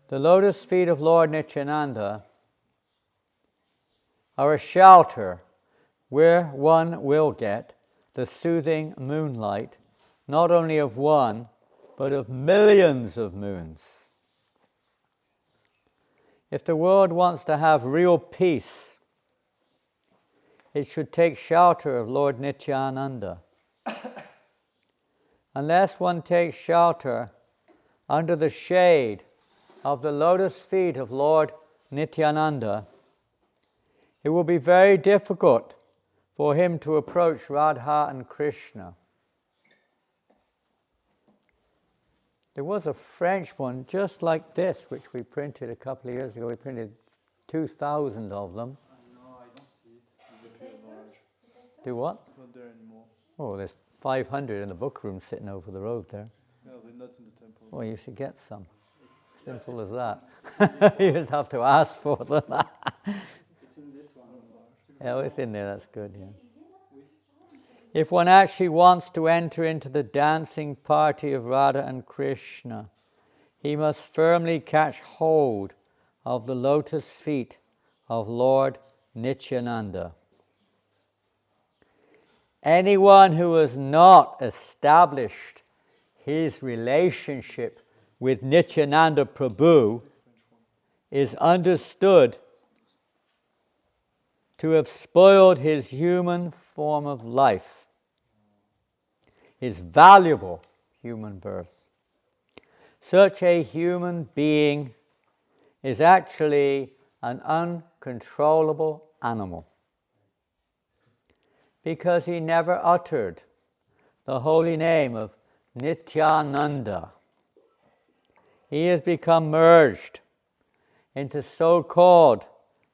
The lotus feet of Lord Nityananda are a shelter where one will get the soothing moonlight, not only of one, but of millions of moons. If the world wants to have real peace, it should take shelter of Lord Nityananda. Unless one takes shelter under the shade of the lotus feet of Lord Nityananda, it will be very difficult for him to approach Radha and Krishna. There was a French one just like this, which we printed a couple of years ago. We printed 2,000 of them. No, I don't see it. It's a bit large. Do what? It's not there anymore. Oh, there's 500 in the book room sitting over the road there. No, they're not in the temple. Well, you should get some. Simple as that. You just have to ask for them. It's in this one. Yeah, it's in there, that's good, yeah. If one actually wants to enter into the dancing party of Radha and Krishna, he must firmly catch hold of the lotus feet of Lord Nityananda. Anyone who has not established his relationship with Nityananda Prabhu is understood to have spoiled his human form of life, his valuable human birth. Such a human being is actually an uncontrollable animal, because he never uttered the holy name of Nityananda. He has become merged into so-called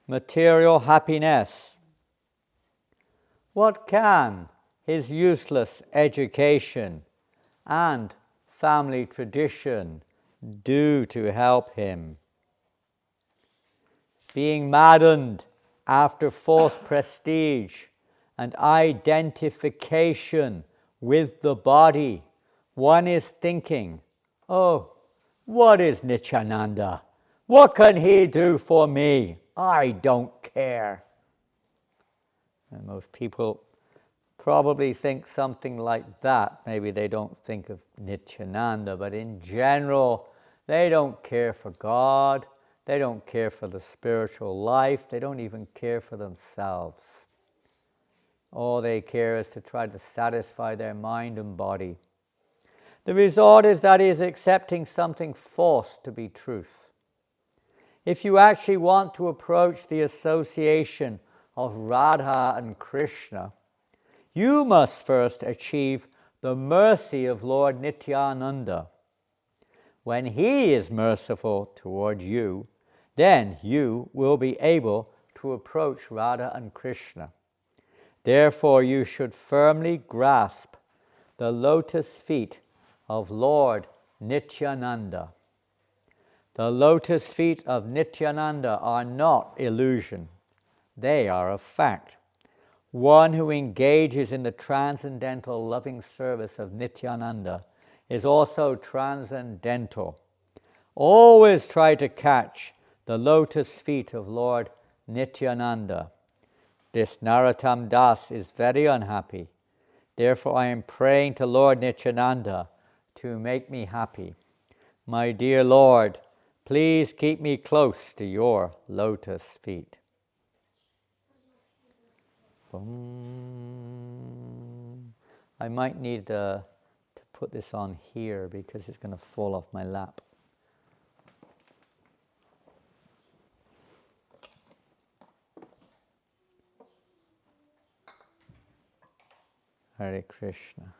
material happiness. What can his useless education and family tradition do to help him? Being maddened after false prestige and identification with the body, one is thinking, oh, what is Nityananda? What can he do for me? I don't care. And most people probably think something like that. Maybe they don't think of Nityananda, but in general, they don't care for God. They don't care for the spiritual life. They don't even care for themselves. All they care is to try to satisfy their mind and body. The result is that he is accepting something false to be truth. If you actually want to approach the association of Radha and Krishna, you must first achieve the mercy of Lord Nityananda. When he is merciful toward you, then you will be able to approach Radha and Krishna. Therefore, you should firmly grasp the lotus feet of Lord Nityananda. The lotus feet of Nityananda are not illusion. They are a fact. One who engages in the transcendental loving service of Nityananda is also transcendental. Always try to catch the lotus feet of Lord Nityananda. This Narottam Das is very unhappy. Therefore, I am praying to Lord Nityananda to make me happy. My dear Lord, please keep me close to your lotus feet. I might need to put this on here because it's going to fall off my lap. Hare Krishna.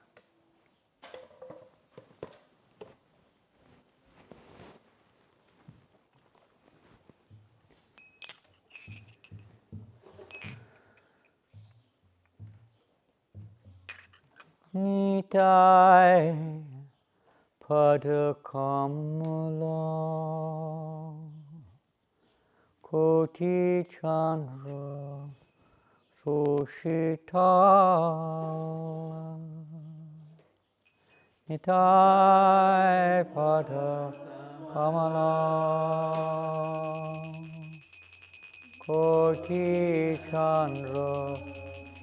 Nitai pada Kamala Koti Chandra Sushita Nitai pada Kamala Koti Chandra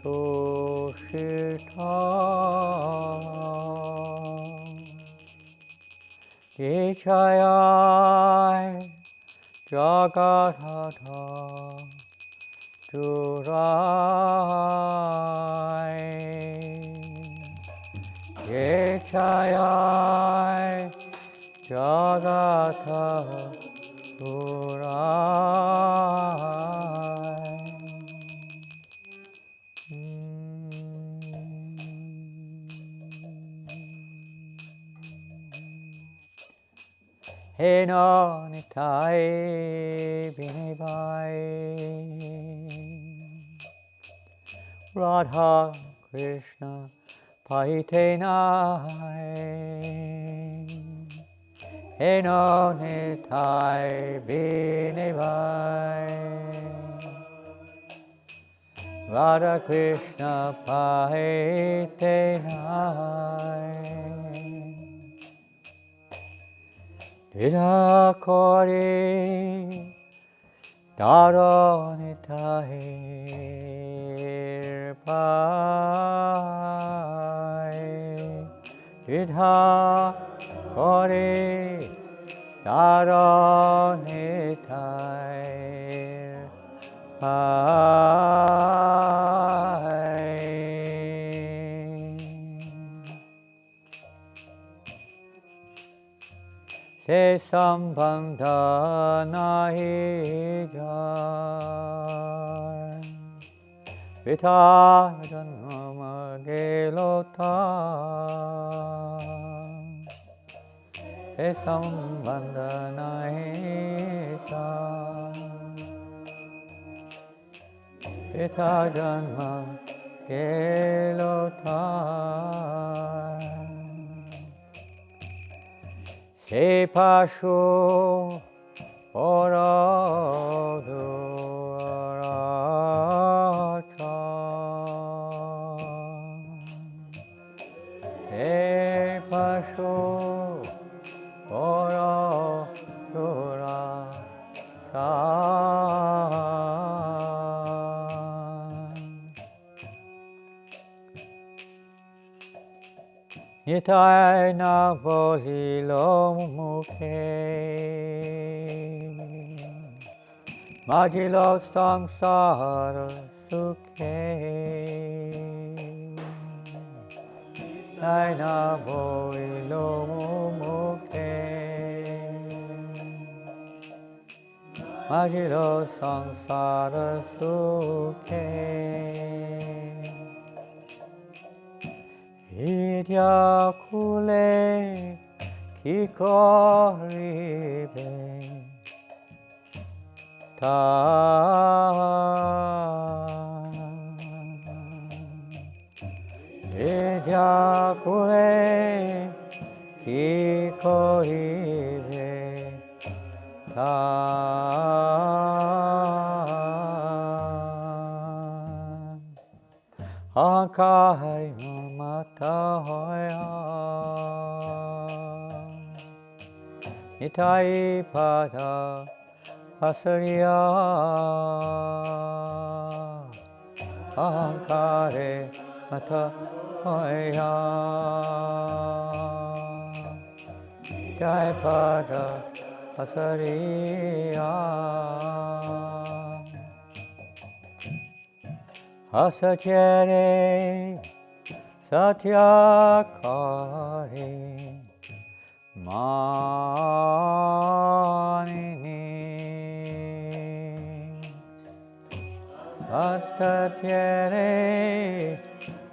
Sushita Dechayai Jagathatha Turai Dechayai Jagatha Turai Heno Nitai Binibai Radha Krishna Paitenai Heno Nitai Binibai Radha Krishna Paitenai Dida Kori Daronitahir Pai Dida Kori Daronitahir Pai Se sambandha nahi jai Vita janma gelota Se sambandha nahi jai Vita janma gelota Se pashu oradu aracha Se pashu oradu aracha Nitai na volilo mukhe Majilo samsara sukhe Nitai na volilo mukhe Majilo samsara sukhe Vidya kule ki koribe ta Vidya kule ki koribe ta Akai mata hoya Nitai pada pasariya Ankare mata hoya Nitai pada pasariya Asachere satyakare manini Asatyere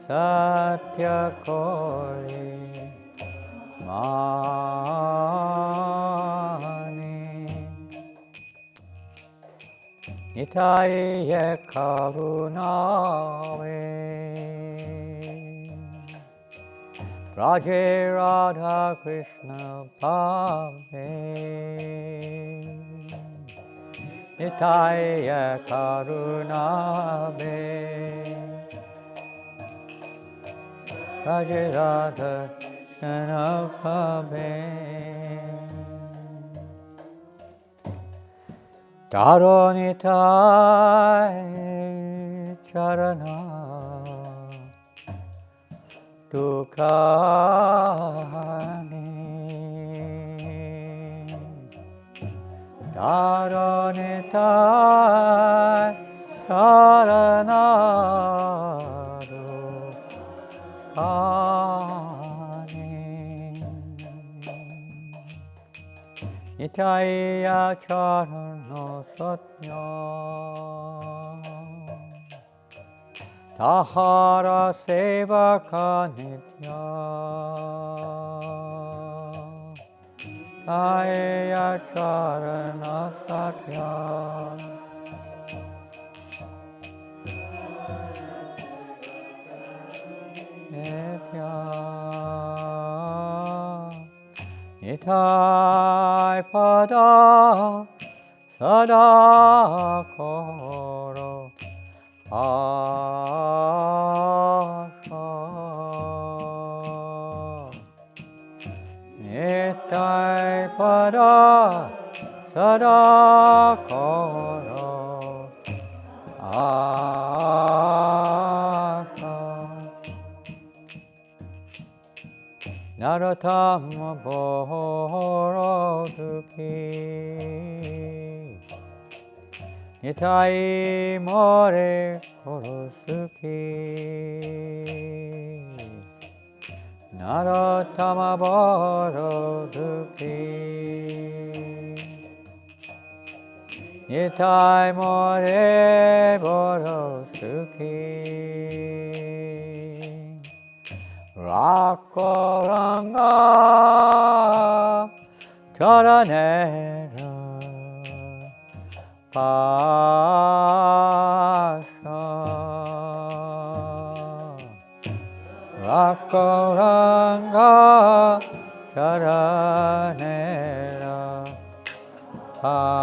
satyakare mani Nitai karunave Raje Radha Krishna Pave Nitai karunave Raje Radha Krishna Pave Taro Nitai Charana Dukkani Taro Nitai Charana Dukkani Nitai Charana Satya Tahara Sevaka Nitya Nitai Charana Satya Nitya Nitai Pada Sadakoro Asha Nitai Pada Sadakoro Asha Naratama Bhoro Dukhi Nitai More Korosuki Naratama Bhoro Dukhi Nitai More Korosuki Rakoranga Charanera Pasha Rakoranga Charanera Pasha.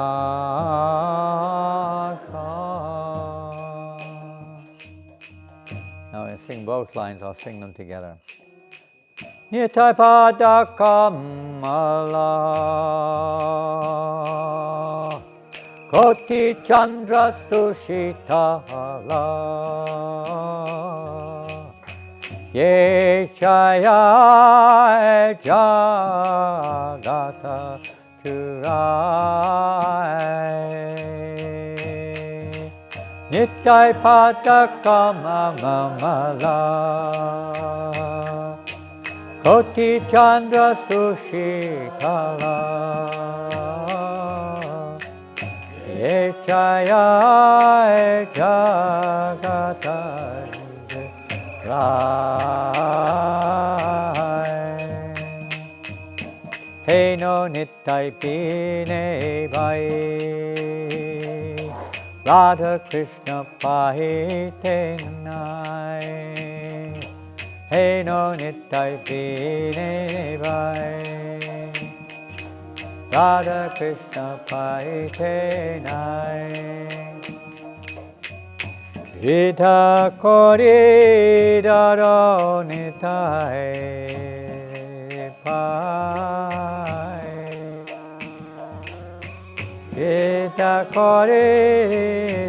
Now I sing both lines, I'll sing them together. Nitai Pada Kamala Koti Chandra Sushitala Ye Chaya Jagata Churai Nitai Pada Kamala Koti Chandra Sushitala Ye Chaya Jagata Rai Hey no Nitai Pine Vai Radha Krishna Pahite Nai Hey no Nitai Pine Vai Radha Krishna Pahite Nai Rita Kori Daro Nitai Pai Rita Kori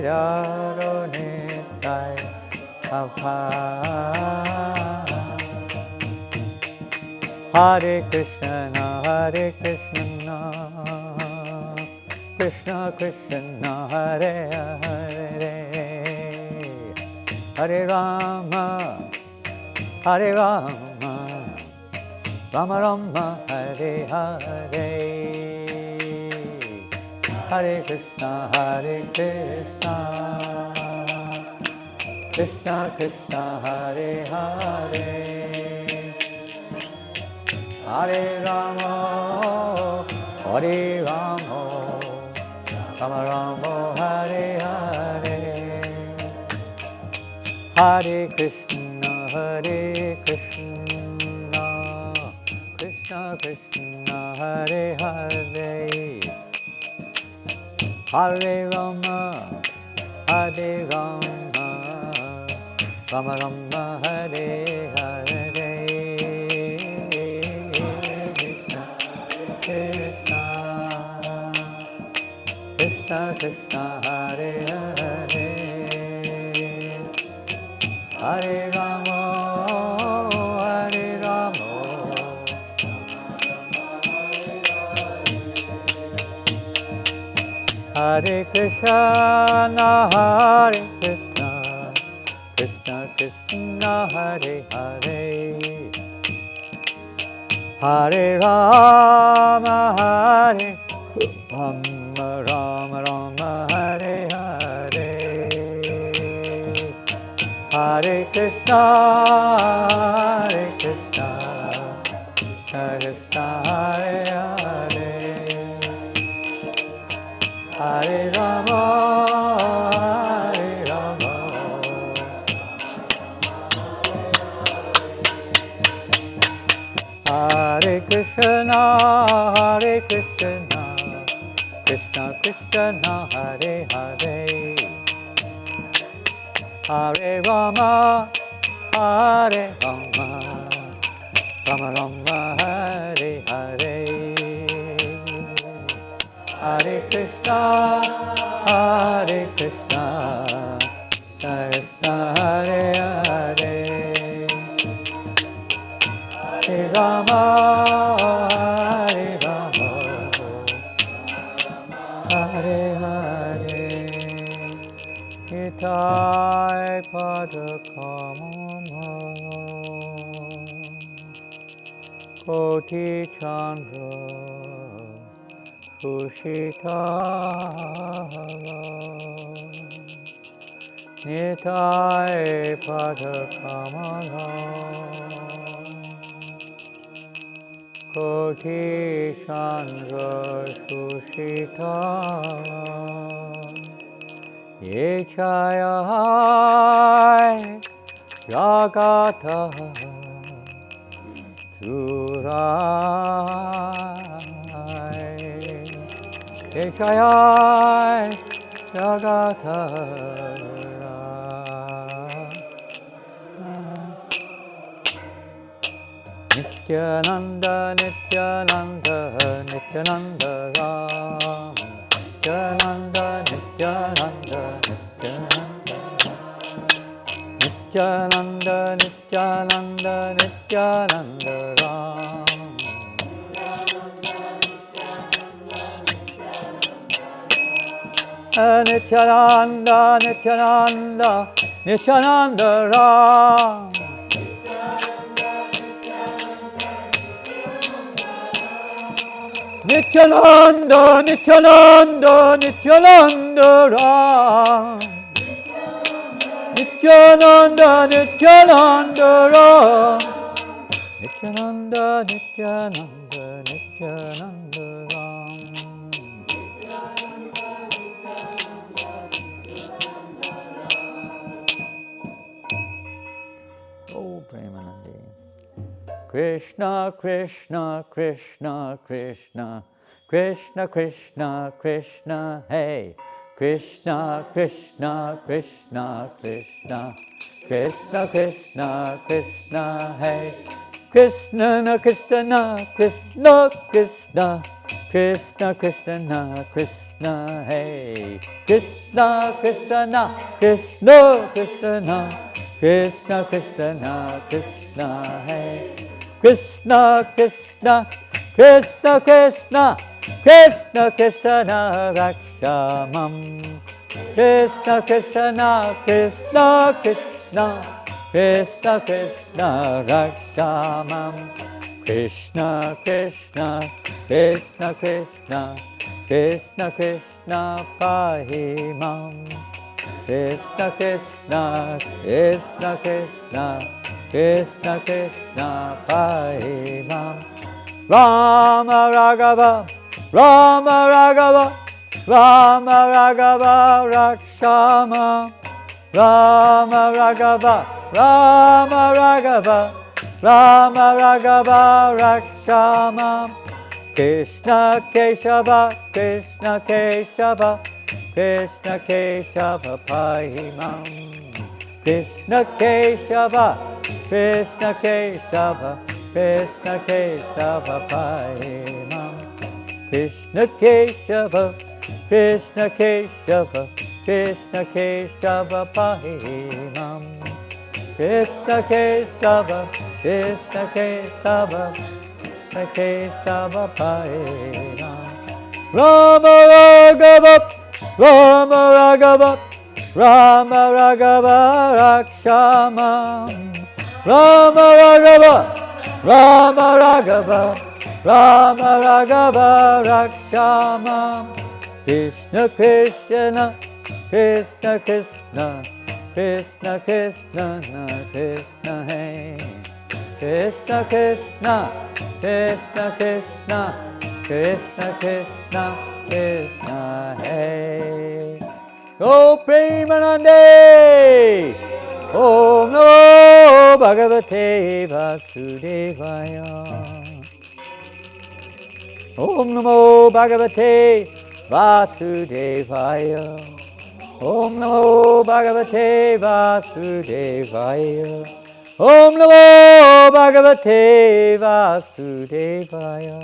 Daro Nitai Pai Hare Krishna, Hare Krishna, Krishna Krishna, Hare Hare, Hare Rama, Hare Rama, Rama Rama, Hare Hare, Hare Krishna, Krishna Krishna, Hare Hare. Hare Rama, Hare Rama, Rama Rama, Hare Hare, Hare Krishna, Krishna Krishna, Hare Hare, Hare Rama, Hare Rama, Rama Rama, Hare Hare. Krishna Krishna Hare Hare Hare Rama Hare Rama Hare Krishna Hare Krishna Krishna Krishna Hare Hare Hare Rama Hare Rama Rama Rama Hare Hare Hare Krishna Krishna Krishna Hare Hare Hare Rama Hare Rama Hare Krishna Krishna Krishna Hare Hare Hare Rama Hare Rama Rama Rama Hare Hare Hare Krishna Krishna Hare Hare Hare Rama Hare Rama Hare Hare Nitai Pada Kamala Koti Chandra Sushitara Nitai Pada Kamala Koti Chandra Sushitara Ye Chaya Jagata Jurai Ye Chaya Jagata Nityananda Nityananda Nityananda Ram Nityananda Nityananda Nityananda Nityananda Nityananda Ram Nityananda Nityananda Nityananda Ram Nityananda Nityananda Nityananda Ram Nityananda Nityananda Ram Nityananda Nityananda Nityananda Ram Oh Premanandi Krishna Krishna Krishna Krishna Krishna Krishna Krishna Hey Krishna Krishna Krishna Krishna Krishna Krishna Krishna Hey Krishna Krishna Krishna Krishna Krishna Krishna Krishna Hey Krishna Krishna Krishna Krishna Krishna Krishna Krishna Hey Krishna Krishna Krishna Krishna Krishna Krishna Rakshamam Krishna Krishna Krishna Krishna Krishna Krishna Rakshamam Krishna Krishna Krishna Krishna Krishna Krishna Pahimam Krishna Krishna Krishna Krishna Krishna Krishna Pahimam Rama Raghava Rama Raghava Rama Raghava Rakshama Rama Raghava Rama Raghava Rama Raghava Rakshama Krishna Keshava Krishna Keshava Krishna Keshava Pahimam Krishna Keshava Krishna Keshava Krishna Keshava Pahimam Krishna Keshava Krishna Keshava, Krishna Keshava Pahiram. Krishna Keshava, Krishna Keshava, Krishna Keshava Pahiram. Rama Raghava, Rama Raghava, Rama Raghava Rakshamam. Rama Raghava, Rama Raghava, Rama Raghava Rakshamam. Krishna Krishna, Krishna Krishna, Krishna Krishna, Krishna Hey. Krishna Krishna, Krishna Krishna, Krishna Krishna, Krishna Hey. Go Premanande! Om Namo Bhagavate Vasudevaya. Om Namo Bhagavate Vasudevaya. Om Namo Bhagavate Vasudevaya. Om Namo Bhagavate Vasudevaya.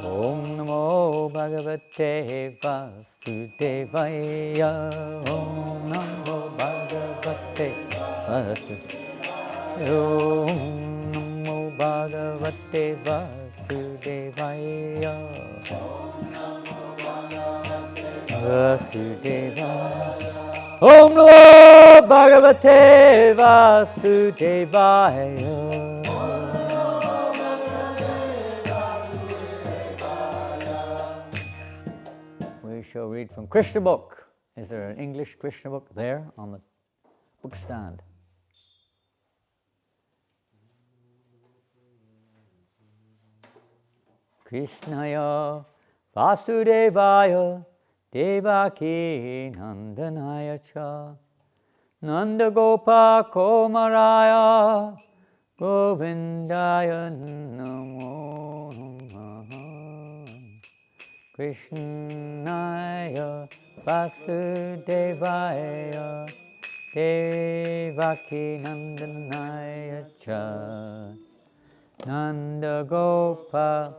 Om Namo Bhagavate Vasudevaya. Om Namo Bhagavate Vasudevaya. Om Namo Bhagavate Vasudevaya. Vasudevaya. Om Namo Bhagavate Vasudevaya. We shall read from Krishna book. Is there an English Krishna book there on the book stand? Krishnaya Vasudevaya Devaki Nandanaya Cha Nanda Gopa Komaraya Govindaya Namo Namaha. Krishnaya Vasudevaya Devaki Nandanaya Cha Nanda Gopa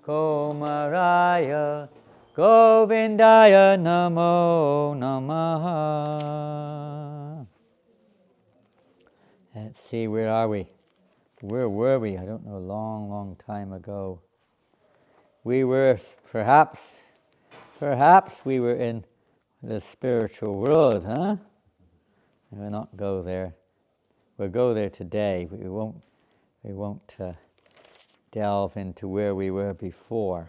Komaraya Govindaya Namo Namaha. Let's see, where are we? Where were we? I don't know, a long, long time ago. We were perhaps we were in the spiritual world, huh? We'll not go there. We'll go there today. We won't delve into where we were before.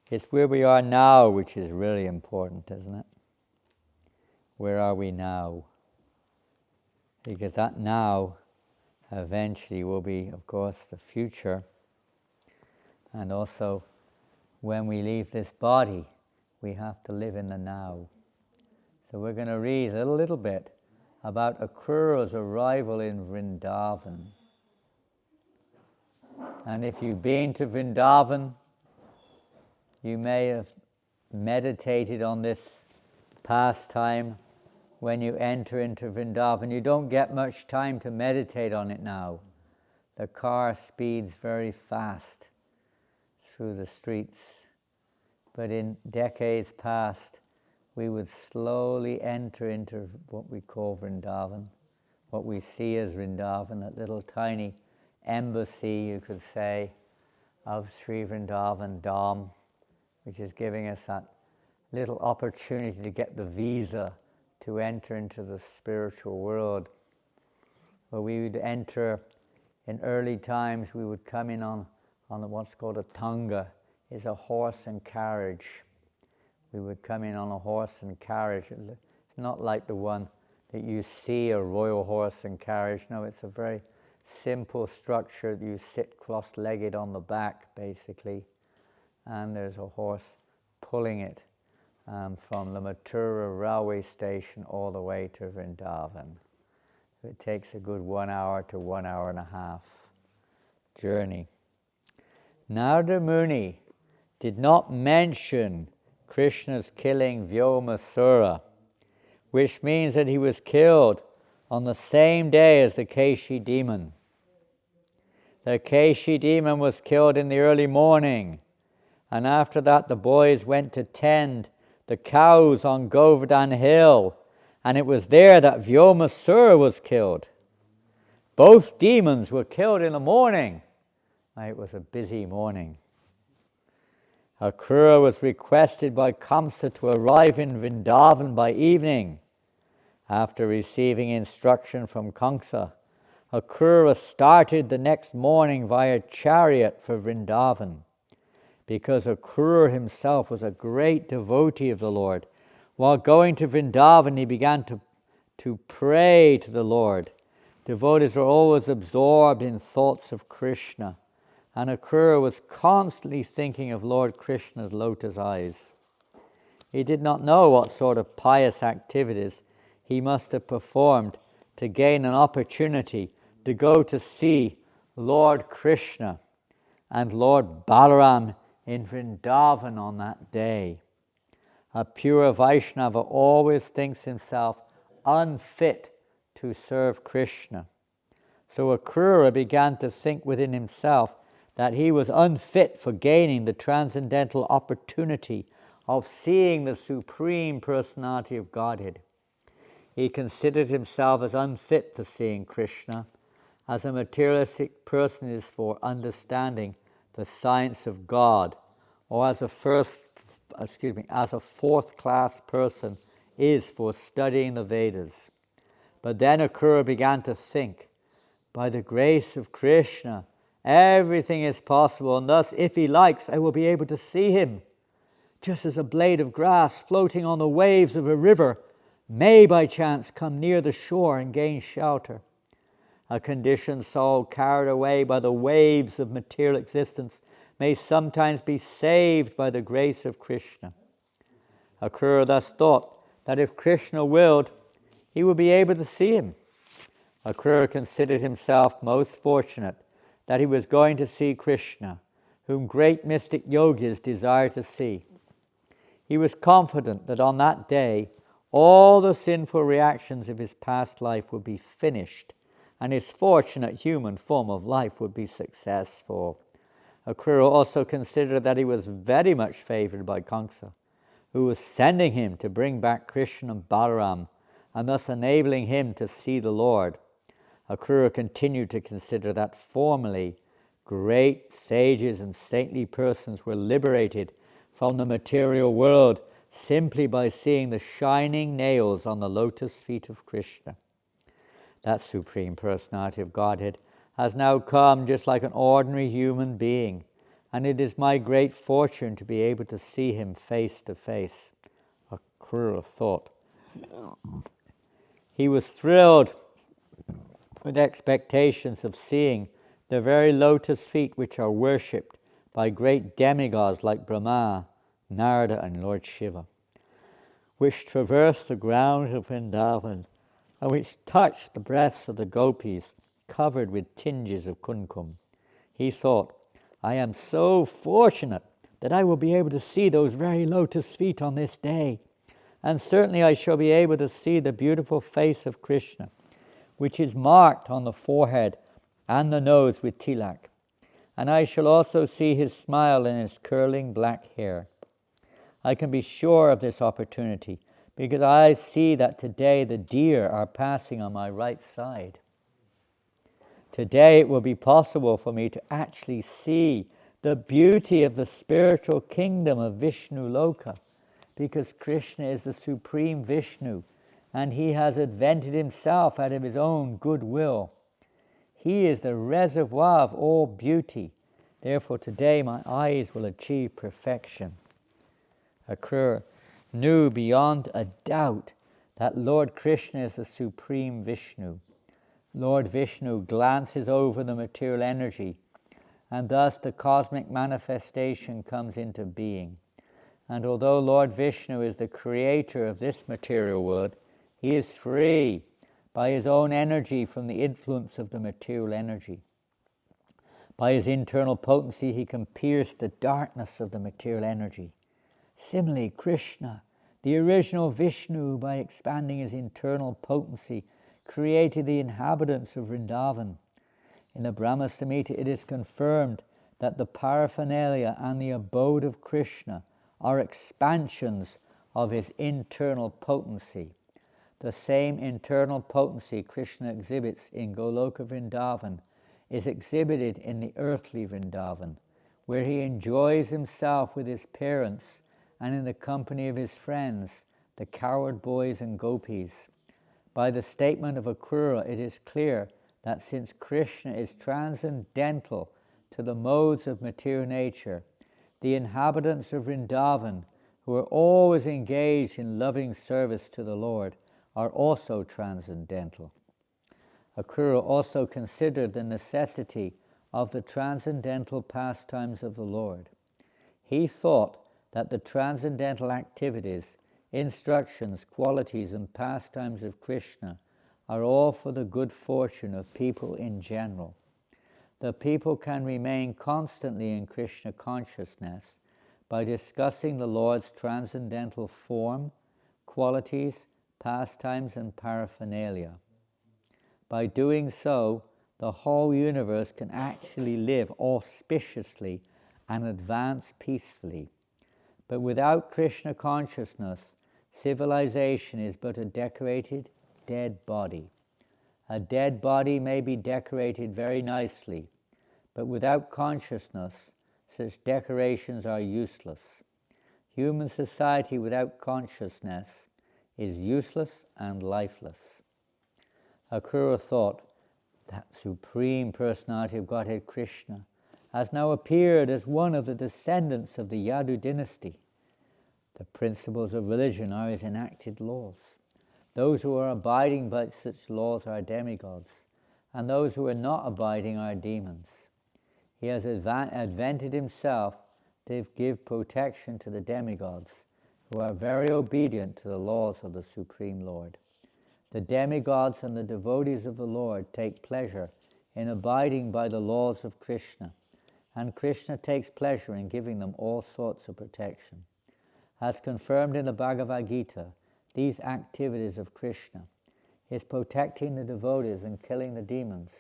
It's where we are now which is really important, isn't it? Where are we now? Because that now eventually will be, of course, the future. And also, when we leave this body, we have to live in the now. So we're going to read a little bit about Akrura's arrival in Vrindavan. And if you've been to Vrindavan, you may have meditated on this pastime when you enter into Vrindavan. You don't get much time to meditate on it now. The car speeds very fast through the streets. But in decades past, we would slowly enter into what we call Vrindavan, what we see as Vrindavan, that little tiny embassy, you could say, of Sri Vrindavan Dham, which is giving us that little opportunity to get the visa to enter into the spiritual world. Where we would enter, in early times, we would come in on what's called a tanga, is a horse and carriage. We would come in on a horse and carriage. It's not like the one that you see, a royal horse and carriage. No, it's a very simple structure. You sit cross-legged on the back, basically, and there's a horse pulling it from the Mathura railway station all the way to Vrindavan. It takes a good 1 hour to 1 hour and a half journey. Narada Muni did not mention Krishna's killing Vyomasura, which means that he was killed on the same day as the Keshi demon. The Keshi demon was killed in the early morning, and after that the boys went to tend the cows on Govardhan Hill, and it was there that Vyomasura was killed. Both demons were killed in the morning. It was a busy morning. Akrura was requested by Kamsa to arrive in Vrindavan by evening. After receiving instruction from Kamsa, Akrura started the next morning via chariot for Vrindavan. Because Akrura himself was a great devotee of the Lord, while going to Vrindavan he began to pray to the Lord. Devotees are always absorbed in thoughts of Krishna, and Akrura was constantly thinking of Lord Krishna's lotus eyes. He did not know what sort of pious activities he must have performed to gain an opportunity to go to see Lord Krishna and Lord Balaram in Vrindavan on that day. A pure Vaishnava always thinks himself unfit to serve Krishna. So Akrura began to think within himself that he was unfit for gaining the transcendental opportunity of seeing the Supreme Personality of Godhead. He considered himself as unfit for seeing Krishna, as a materialistic person is for understanding the science of God, or as a fourth-class person is for studying the Vedas. But then Akrura began to think, by the grace of Krishna, everything is possible, and thus, if he likes, I will be able to see him. Just as a blade of grass floating on the waves of a river may by chance come near the shore and gain shelter. A conditioned soul carried away by the waves of material existence may sometimes be saved by the grace of Krishna. Akrura thus thought that if Krishna willed, he would be able to see him. Akrura considered himself most fortunate that he was going to see Krishna, whom great mystic yogis desire to see. He was confident that on that day all the sinful reactions of his past life would be finished, and his fortunate human form of life would be successful. Akrura also considered that he was very much favored by Kamsa, who was sending him to bring back Krishna and Balaram, and thus enabling him to see the Lord. Akrura continued to consider that formerly great sages and saintly persons were liberated from the material world simply by seeing the shining nails on the lotus feet of Krishna. That Supreme Personality of Godhead has now come just like an ordinary human being, and it is my great fortune to be able to see him face to face. Akrura thought. He was thrilled with expectations of seeing the very lotus feet which are worshipped by great demigods like Brahma, Narada, and Lord Shiva, which traverse the ground of Vrindavan, and which touch the breasts of the gopis covered with tinges of kumkum. He thought, I am so fortunate that I will be able to see those very lotus feet on this day, and certainly I shall be able to see the beautiful face of Krishna, which is marked on the forehead and the nose with tilak, and I shall also see his smile and his curling black hair. I can be sure of this opportunity because I see that today the deer are passing on my right side. Today it will be possible for me to actually see the beauty of the spiritual kingdom of Vishnu Loka, because Krishna is the Supreme Vishnu, and he has invented himself out of his own goodwill. He is the reservoir of all beauty. Therefore today my eyes will achieve perfection. Akrura knew beyond a doubt that Lord Krishna is the Supreme Vishnu. Lord Vishnu glances over the material energy, and thus the cosmic manifestation comes into being. And although Lord Vishnu is the creator of this material world, he is free by his own energy from the influence of the material energy. By his internal potency, he can pierce the darkness of the material energy. Similarly, Krishna, the original Vishnu, by expanding his internal potency, created the inhabitants of Vrindavan. In the Brahma Samhita, it is confirmed that the paraphernalia and the abode of Krishna are expansions of his internal potency. The same internal potency Krishna exhibits in Goloka Vrindavan is exhibited in the earthly Vrindavan, where he enjoys himself with his parents and in the company of his friends, the cowherd boys and gopis. By the statement of Akrura, it is clear that since Krishna is transcendental to the modes of material nature, the inhabitants of Vrindavan, who are always engaged in loving service to the Lord, are also transcendental. Akrura also considered the necessity of the transcendental pastimes of the Lord. He thought that the transcendental activities, instructions, qualities, and pastimes of Krishna are all for the good fortune of people in general. The people can remain constantly in Krishna consciousness by discussing the Lord's transcendental form, qualities, pastimes, and paraphernalia. By doing so, the whole universe can actually live auspiciously and advance peacefully. But without Krishna consciousness, civilization is but a decorated dead body. A dead body may be decorated very nicely, but without consciousness, such decorations are useless. Human society without consciousness is useless and lifeless. Akrura thought that Supreme Personality of Godhead Krishna has now appeared as one of the descendants of the Yadu dynasty. The principles of religion are his enacted laws. Those who are abiding by such laws are demigods, and those who are not abiding are demons. He has advented himself to give protection to the demigods, who are very obedient to the laws of the Supreme Lord. The demigods and the devotees of the Lord take pleasure in abiding by the laws of Krishna, and Krishna takes pleasure in giving them all sorts of protection. As confirmed in the Bhagavad Gita, these activities of Krishna, his protecting the devotees and killing the demons,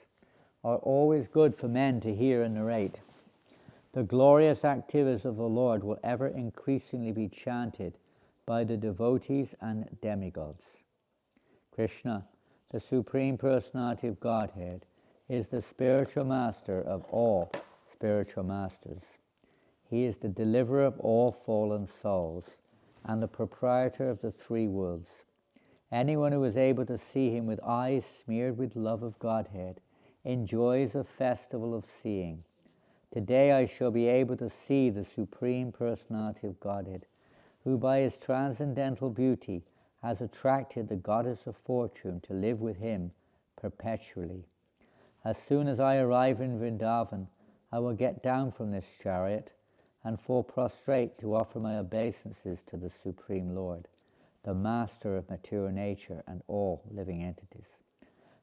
are always good for men to hear and narrate. The glorious activities of the Lord will ever increasingly be chanted by the devotees and demigods. Krishna, the Supreme Personality of Godhead, is the spiritual master of all spiritual masters. He is the deliverer of all fallen souls and the proprietor of the three worlds. Anyone who is able to see him with eyes smeared with love of Godhead enjoys a festival of seeing. Today I shall be able to see the Supreme Personality of Godhead, who by his transcendental beauty has attracted the goddess of fortune to live with him perpetually. As soon as I arrive in Vrindavan, I will get down from this chariot and fall prostrate to offer my obeisances to the Supreme Lord, the master of material nature and all living entities.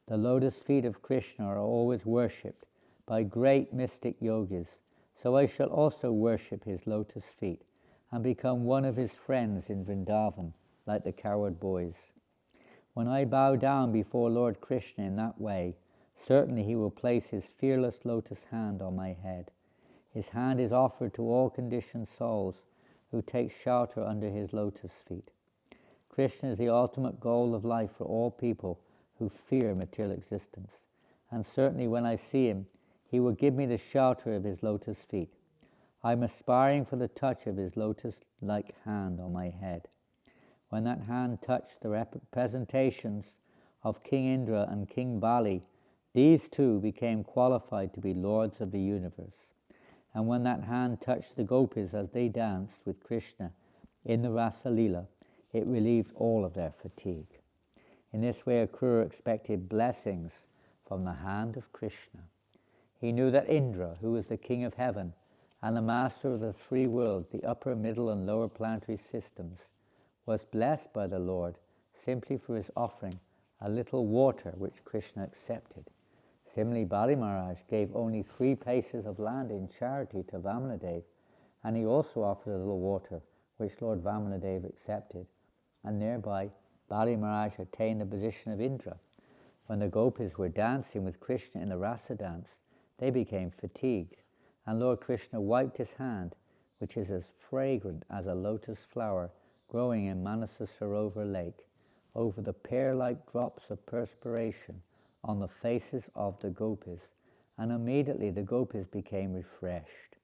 The lotus feet of Krishna are always worshipped by great mystic yogis, so I shall also worship his lotus feet and become one of his friends in Vrindavan, like the cowherd boys. When I bow down before Lord Krishna in that way, certainly he will place his fearless lotus hand on my head. His hand is offered to all conditioned souls who take shelter under his lotus feet. Krishna is the ultimate goal of life for all people who fear material existence, and certainly when I see him, he will give me the shelter of his lotus feet. I am aspiring for the touch of his lotus-like hand on my head. When that hand touched the representations of King Indra and King Bali, these two became qualified to be lords of the universe. And when that hand touched the gopis as they danced with Krishna in the Rasa Leela, it relieved all of their fatigue. In this way, Akrura expected blessings from the hand of Krishna. He knew that Indra, who was the king of heaven and the master of the three worlds, the upper, middle, and lower planetary systems, was blessed by the Lord simply for his offering a little water which Krishna accepted. Similarly, Bali Maharaj gave only 3 places of land in charity to Vamanadev, and he also offered a little water which Lord Vamanadev accepted, and thereby Bali Maharaj attained the position of Indra. When the gopis were dancing with Krishna in the rasa dance, they became fatigued, and Lord Krishna wiped his hand, which is as fragrant as a lotus flower growing in Manasa Sarovar lake, over the pear-like drops of perspiration on the faces of the gopis, and immediately the gopis became refreshed.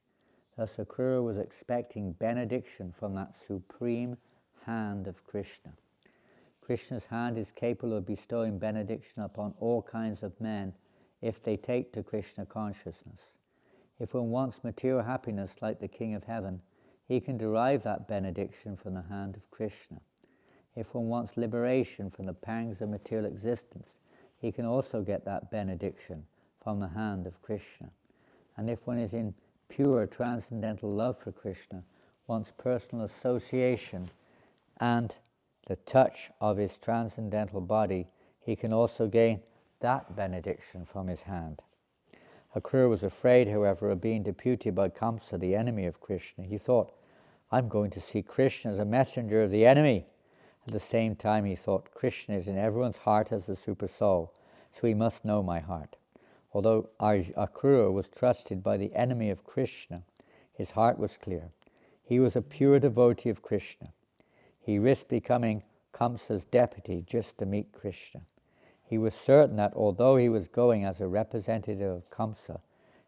Thus Akrura was expecting benediction from that supreme hand of Krishna. Krishna's hand is capable of bestowing benediction upon all kinds of men if they take to Krishna consciousness. If one wants material happiness like the King of Heaven, he can derive that benediction from the hand of Krishna. If one wants liberation from the pangs of material existence, he can also get that benediction from the hand of Krishna. And if one is in pure transcendental love for Krishna, wants personal association and the touch of his transcendental body, he can also gain that benediction from his hand. Akrura was afraid, however, of being deputed by Kamsa, the enemy of Krishna. He thought, I'm going to see Krishna as a messenger of the enemy. At the same time, he thought, Krishna is in everyone's heart as the super soul, so he must know my heart. Although Akrura was trusted by the enemy of Krishna, his heart was clear. He was a pure devotee of Krishna. He risked becoming Kamsa's deputy just to meet Krishna. He was certain that although he was going as a representative of Kamsa,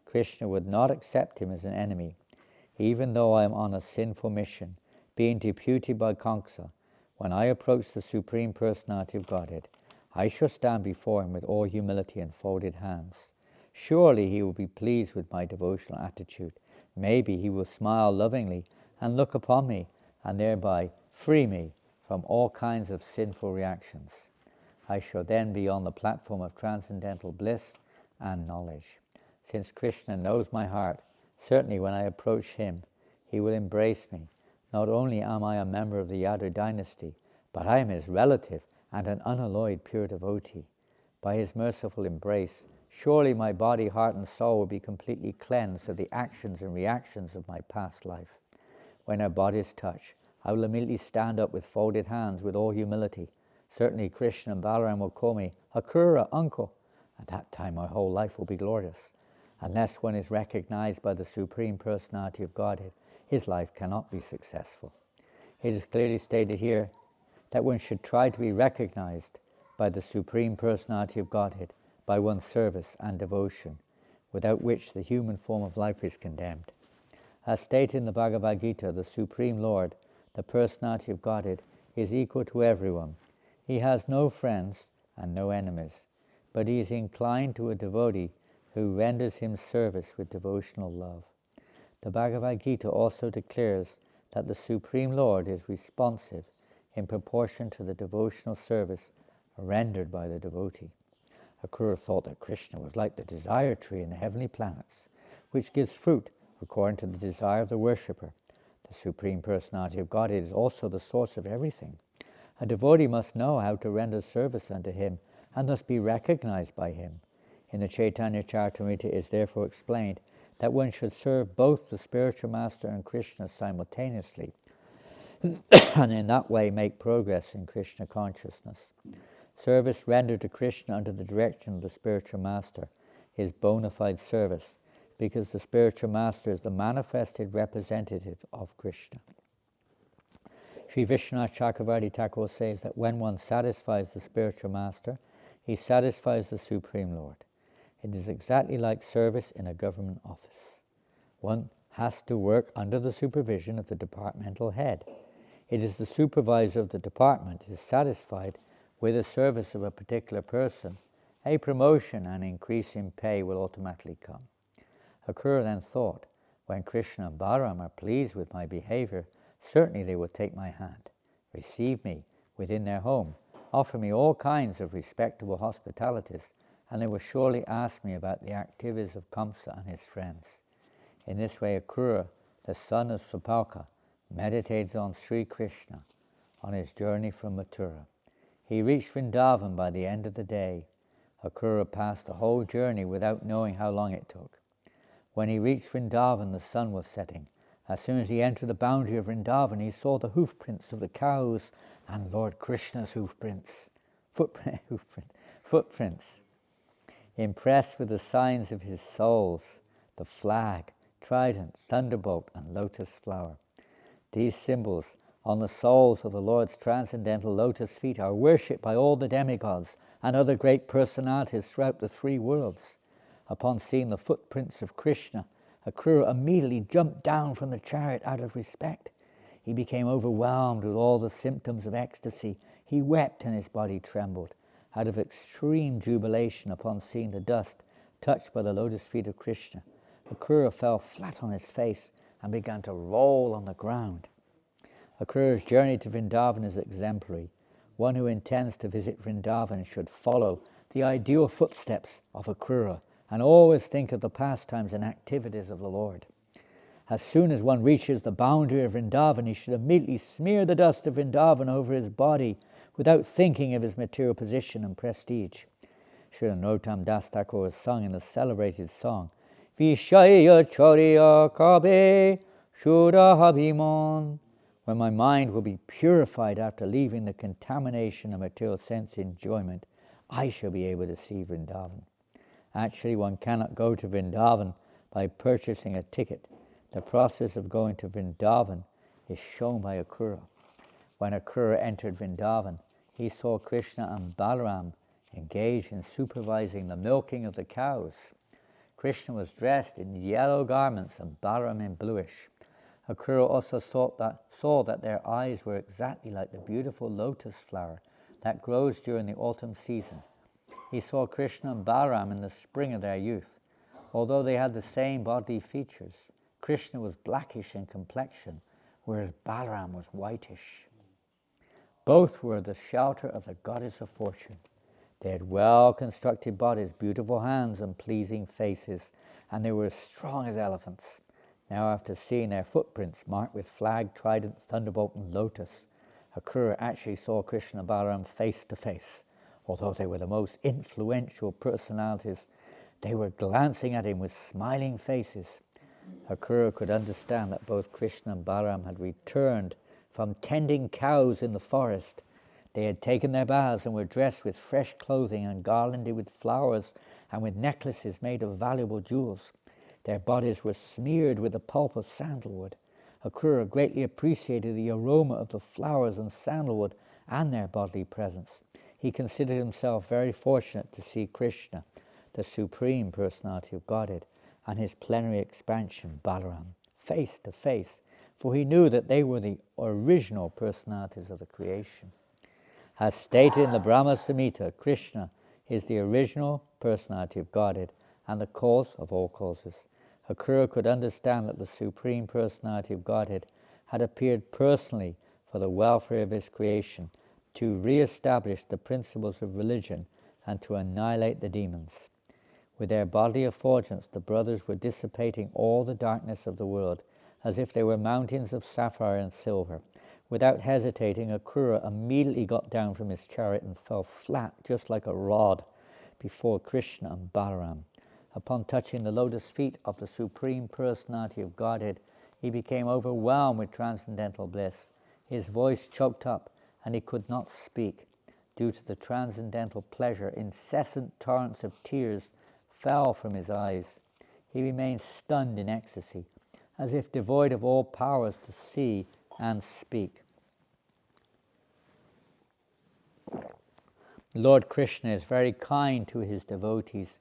Krishna would not accept him as an enemy. Even though I am on a sinful mission, being deputed by Kamsa, when I approach the Supreme Personality of Godhead, I shall stand before him with all humility and folded hands. Surely he will be pleased with my devotional attitude. Maybe he will smile lovingly and look upon me, and thereby free me from all kinds of sinful reactions. I shall then be on the platform of transcendental bliss and knowledge. Since Krishna knows my heart, certainly when I approach him, he will embrace me. Not only am I a member of the Yadu dynasty, but I am his relative and an unalloyed pure devotee. By his merciful embrace, surely my body, heart, and soul will be completely cleansed of the actions and reactions of my past life. When our bodies touch, I will immediately stand up with folded hands with all humility. Certainly Krishna and Balaram will call me Akrura, uncle. At that time my whole life will be glorious. Unless one is recognized by the Supreme Personality of Godhead, his life cannot be successful. It is clearly stated here that one should try to be recognized by the Supreme Personality of Godhead by one's service and devotion, without which the human form of life is condemned. As stated in the Bhagavad Gita, the Supreme Lord, the Personality of Godhead, is equal to everyone. He has no friends and no enemies, but he is inclined to a devotee who renders him service with devotional love. The Bhagavad Gita also declares that the Supreme Lord is responsive in proportion to the devotional service rendered by the devotee. Akrura thought that Krishna was like the desire tree in the heavenly planets, which gives fruit according to the desire of the worshipper. The Supreme Personality of Godhead is also the source of everything. A devotee must know how to render service unto him and thus be recognized by him. In the Chaitanya Charitamrita it is therefore explained that one should serve both the spiritual master and Krishna simultaneously, and in that way make progress in Krishna consciousness. Service rendered to Krishna under the direction of the spiritual master is bona fide service, because the spiritual master is the manifested representative of Krishna. Sri Vishwanath Chakravarti Thakur says that when one satisfies the spiritual master, he satisfies the Supreme Lord. It is exactly like service in a government office. One has to work under the supervision of the departmental head. It is the supervisor of the department who is satisfied with the service of a particular person. A promotion and increase in pay will automatically come. Akrura then thought, when Krishna and Balaram are pleased with my behavior, certainly they will take my hand, receive me within their home, offer me all kinds of respectable hospitalities, and they will surely ask me about the activities of Kamsa and his friends. In this way, Akrura, the son of Svapalka, meditated on Sri Krishna on his journey from Mathura. He reached Vrindavan by the end of the day. Akrura passed the whole journey without knowing how long it took. When he reached Vrindavan, the sun was setting. As soon as he entered the boundary of Vrindavan, he saw the hoofprints of the cows and Lord Krishna's footprints. impressed with the signs of his souls, the flag, trident, thunderbolt, and lotus flower. These symbols on the soles of the Lord's transcendental lotus feet are worshipped by all the demigods and other great personalities throughout the three worlds. Upon seeing the footprints of Krishna, Akrura immediately jumped down from the chariot out of respect. He became overwhelmed with all the symptoms of ecstasy. He wept and his body trembled out of extreme jubilation upon seeing the dust touched by the lotus feet of Krishna. Akrura fell flat on his face and began to roll on the ground. Akrura's journey to Vrindavan is exemplary. One who intends to visit Vrindavan should follow the ideal footsteps of Akrura and always think of the pastimes and activities of the Lord. As soon as one reaches the boundary of Vrindavan, he should immediately smear the dust of Vrindavan over his body without thinking of his material position and prestige. Srila Narottam Das Thakur has sung in the celebrated song, Vishaya Chariya Kabe Shurahabhiman, when my mind will be purified after leaving the contamination of material sense enjoyment, I shall be able to see Vrindavan. Actually, one cannot go to Vrindavan by purchasing a ticket. The process of going to Vrindavan is shown by Akrura. When Akrura entered Vrindavan, he saw Krishna and Balaram engaged in supervising the milking of the cows. Krishna was dressed in yellow garments and Balaram in bluish. Akrura also saw that their eyes were exactly like the beautiful lotus flower that grows during the autumn season. He saw Krishna and Balaram in the spring of their youth. Although they had the same bodily features, Krishna was blackish in complexion, whereas Balaram was whitish. Both were the shelter of the goddess of fortune. They had well-constructed bodies, beautiful hands, and pleasing faces, and they were as strong as elephants. Now, after seeing their footprints marked with flag, trident, thunderbolt, and lotus, Akrura actually saw Krishna and Balaram face to face. Although they were the most influential personalities, they were glancing at him with smiling faces. Akrura could understand that both Krishna and Balaram had returned from tending cows in the forest. They had taken their baths and were dressed with fresh clothing and garlanded with flowers and with necklaces made of valuable jewels. Their bodies were smeared with the pulp of sandalwood. Akrura greatly appreciated the aroma of the flowers and sandalwood and their bodily presence. He considered himself very fortunate to see Krishna, the Supreme Personality of Godhead, and his plenary expansion, Balaram, face to face, for he knew that they were the original personalities of the creation. As stated in the Brahma Samhita, Krishna is the original personality of Godhead and the cause of all causes. Akrura could understand that the Supreme Personality of Godhead had appeared personally for the welfare of his creation, to re-establish the principles of religion and to annihilate the demons. With their bodily effulgence, the brothers were dissipating all the darkness of the world, as if they were mountains of sapphire and silver. Without hesitating, Akrura immediately got down from his chariot and fell flat, just like a rod, before Krishna and Balaram. Upon touching the lotus feet of the Supreme Personality of Godhead, he became overwhelmed with transcendental bliss. His voice choked up, and he could not speak. Due to the transcendental pleasure, incessant torrents of tears fell from his eyes. He remained stunned in ecstasy, as if devoid of all powers to see and speak. Lord Krishna is very kind to his devotees.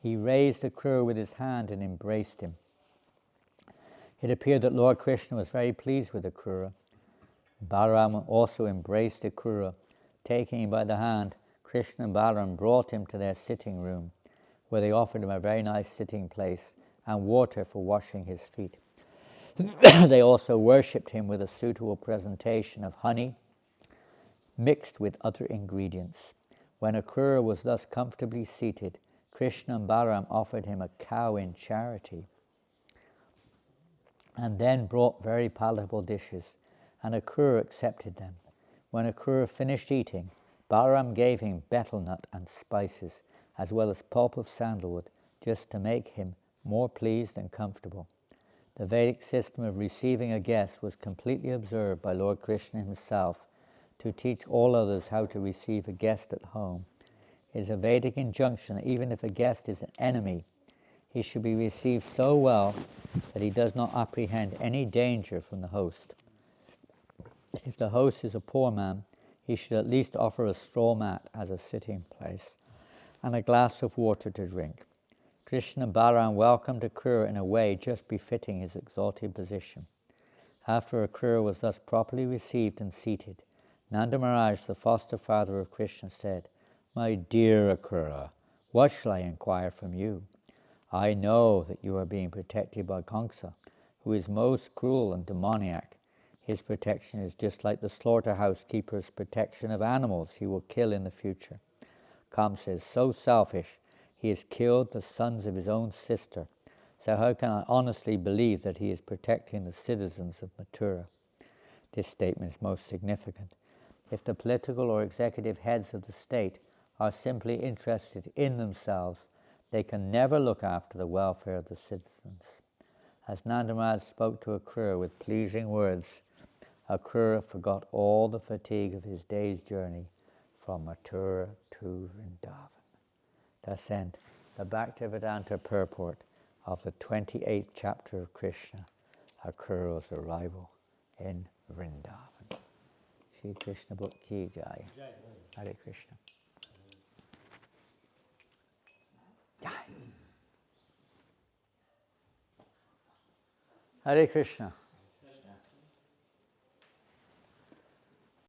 He raised Akrura with his hand and embraced him. It appeared that Lord Krishna was very pleased with Akrura. Balaram also embraced Akrura. Taking him by the hand, Krishna and Balaram brought him to their sitting room, where they offered him a very nice sitting place and water for washing his feet. They also worshipped him with a suitable presentation of honey mixed with other ingredients. When Akrura was thus comfortably seated, Krishna and Balaram offered him a cow in charity, and then brought very palatable dishes, and Akrura accepted them. When Akrura finished eating, Balaram gave him betel nut and spices, as well as pulp of sandalwood, just to make him more pleased and comfortable. The Vedic system of receiving a guest was completely observed by Lord Krishna himself to teach all others how to receive a guest at home. It is a Vedic injunction that even if a guest is an enemy, he should be received so well that he does not apprehend any danger from the host. If the host is a poor man, he should at least offer a straw mat as a sitting place and a glass of water to drink. Krishna and Balaram welcomed Akrura in a way just befitting his exalted position. After Akrura was thus properly received and seated, Nanda Maharaj, the foster father of Krishna, said, "My dear Akrura, what shall I inquire from you? I know that you are being protected by Kamsa, who is most cruel and demoniac. His protection is just like the slaughterhouse keeper's protection of animals he will kill in the future. Kamsa is so selfish, he has killed the sons of his own sister. So how can I honestly believe that he is protecting the citizens of Mathura?" This statement is most significant. If the political or executive heads of the state are simply interested in themselves, they can never look after the welfare of the citizens. As Nanda Maharaj spoke to Akrura with pleasing words, Akrura forgot all the fatigue of his day's journey from Mathura to Vrindavan. Thus ends the Bhaktivedanta purport of the 28th chapter of Krishna, Akrura's arrival in Vrindavan. Shri Krishna Book Ki Jai. Hare Krishna. Jai. Hare Krishna.